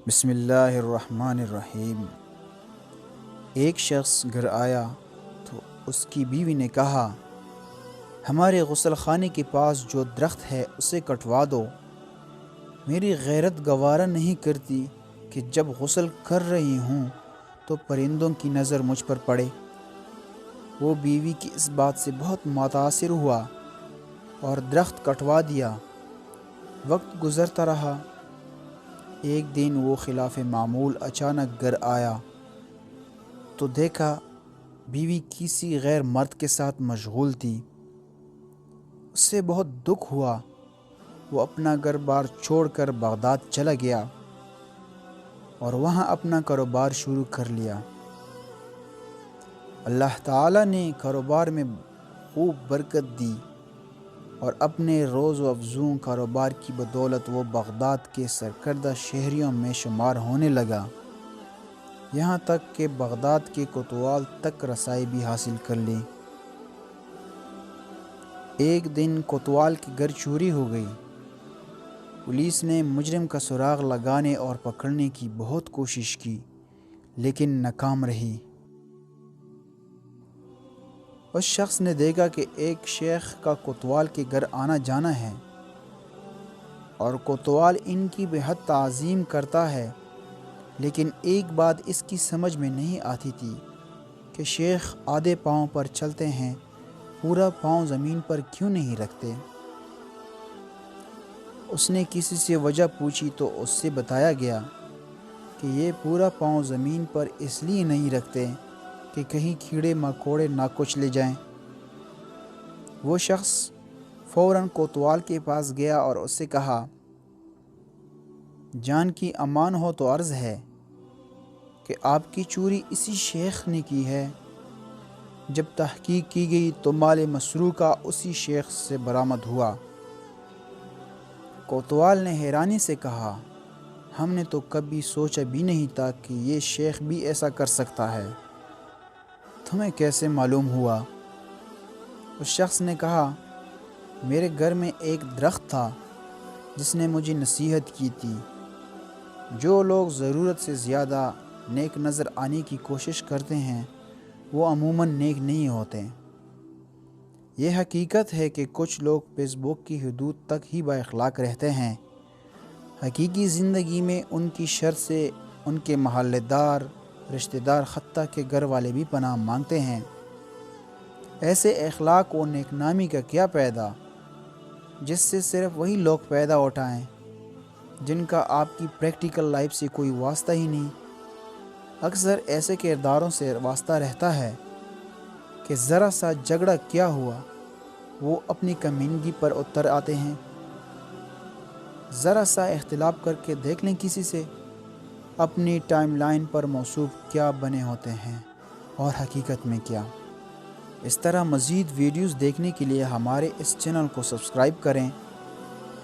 بسم اللہ الرحمن الرحیم۔ ایک شخص گھر آیا تو اس کی بیوی نے کہا، ہمارے غسل خانے کے پاس جو درخت ہے اسے کٹوا دو۔ میری غیرت گوارا نہیں کرتی کہ جب غسل کر رہی ہوں تو پرندوں کی نظر مجھ پر پڑے۔ وہ بیوی کی اس بات سے بہت متاثر ہوا اور درخت کٹوا دیا۔ وقت گزرتا رہا۔ ایک دن وہ خلاف معمول اچانک گھر آیا تو دیکھا بیوی کسی غیر مرد کے ساتھ مشغول تھی۔ اس سے بہت دکھ ہوا۔ وہ اپنا گھر بار چھوڑ کر بغداد چلا گیا اور وہاں اپنا کاروبار شروع کر لیا۔ اللہ تعالیٰ نے کاروبار میں خوب برکت دی اور اپنے روز و افزوں کاروبار کی بدولت وہ بغداد کے سرکردہ شہریوں میں شمار ہونے لگا، یہاں تک کہ بغداد کے کوتوال تک رسائی بھی حاصل کر لی۔ ایک دن کوتوال کے گھر چوری ہو گئی۔ پولیس نے مجرم کا سراغ لگانے اور پکڑنے کی بہت کوشش کی لیکن ناکام رہی۔ اس شخص نے دیکھا کہ ایک شیخ کا کوتوال کے گھر آنا جانا ہے اور کوتوال ان کی بے حد تعظیم کرتا ہے، لیکن ایک بات اس کی سمجھ میں نہیں آتی تھی کہ شیخ آدھے پاؤں پر چلتے ہیں، پورا پاؤں زمین پر کیوں نہیں رکھتے؟ اس نے کسی سے وجہ پوچھی تو اس سے بتایا گیا کہ یہ پورا پاؤں زمین پر اس لیے نہیں رکھتے کہ کہیں کیڑے مکوڑے نہ کچلے جائیں۔ وہ شخص فوراً کوتوال کے پاس گیا اور اس سے کہا، جان کی امان ہو تو عرض ہے کہ آپ کی چوری اسی شیخ نے کی ہے۔ جب تحقیق کی گئی تو مال مسروقہ اسی شیخ سے برآمد ہوا۔ کوتوال نے حیرانی سے کہا، ہم نے تو کبھی سوچا بھی نہیں تھا کہ یہ شیخ بھی ایسا کر سکتا ہے، تمہیں کیسے معلوم ہوا؟ اس شخص نے کہا، میرے گھر میں ایک درخت تھا جس نے مجھے نصیحت کی تھی، جو لوگ ضرورت سے زیادہ نیک نظر آنے کی کوشش کرتے ہیں وہ عموماً نیک نہیں ہوتے۔ یہ حقیقت ہے کہ کچھ لوگ فیس بک کی حدود تک ہی با اخلاق رہتے ہیں، حقیقی زندگی میں ان کی شر سے ان کے محلے دار، رشتہ دار، حتیٰ کہ گھر والے بھی پناہ مانگتے ہیں۔ ایسے اخلاق و نیک نامی کا کیا پیدا، جس سے صرف وہی لوگ پیدا اٹھائیں جن کا آپ کی پریکٹیکل لائف سے کوئی واسطہ ہی نہیں۔ اکثر ایسے کرداروں سے واسطہ رہتا ہے کہ ذرا سا جھگڑا کیا ہوا وہ اپنی کمینگی پر اتر آتے ہیں۔ ذرا سا اختلاف کر کے دیکھ لیں کسی سے، اپنی ٹائم لائن پر موصوف کیا بنے ہوتے ہیں اور حقیقت میں کیا۔ اس طرح مزید ویڈیوز دیکھنے کے لیے ہمارے اس چینل کو سبسکرائب کریں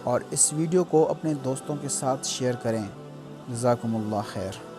اور اس ویڈیو کو اپنے دوستوں کے ساتھ شیئر کریں۔ جزاکم اللہ خیر۔